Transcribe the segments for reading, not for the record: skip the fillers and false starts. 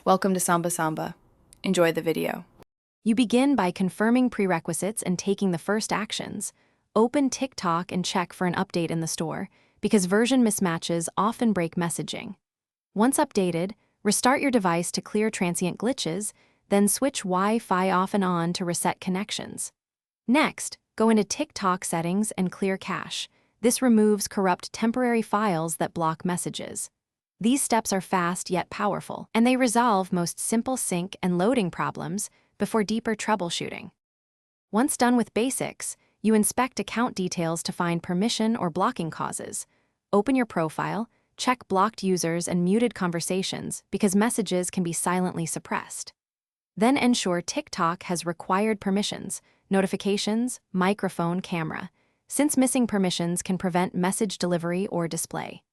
Welcome to Samba Samba. Enjoy the video. You begin by confirming prerequisites and taking the first actions. Open TikTok and check for an update in the store, because version mismatches often break messaging. Once updated, restart your device to clear transient glitches, then switch Wi-Fi off and on to reset connections. Next, go into TikTok settings and clear cache. This removes corrupt temporary files that block messages. These steps are fast yet powerful, and they resolve most simple sync and loading problems before deeper troubleshooting. Once done with basics, you inspect account details to find permission or blocking causes. Open your profile, check blocked users and muted conversations because messages can be silently suppressed. Then ensure TikTok has required permissions, notifications, microphone, camera, since missing permissions can prevent message delivery or display.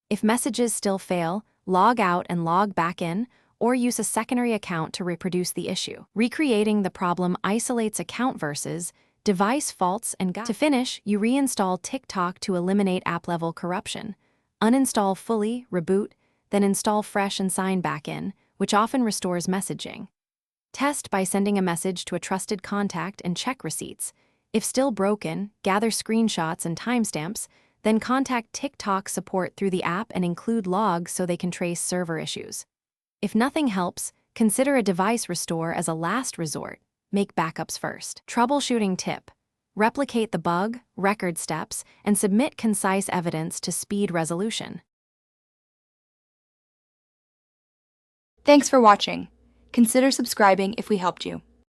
If messages still fail, log out and log back in, or use a secondary account to reproduce the issue. Recreating the problem isolates account versus device faults and guides. To finish, you reinstall TikTok to eliminate app-level corruption. Uninstall fully, reboot, then install fresh and sign back in, which often restores messaging. Test by sending a message to a trusted contact and check receipts. If still broken, gather screenshots and timestamps, then contact TikTok support through the app and include logs so they can trace server issues. If nothing helps, consider a device restore as a last resort. Make backups first. Troubleshooting tip: replicate the bug, record steps, and submit concise evidence to speed resolution. Thanks for watching. Consider subscribing if we helped you.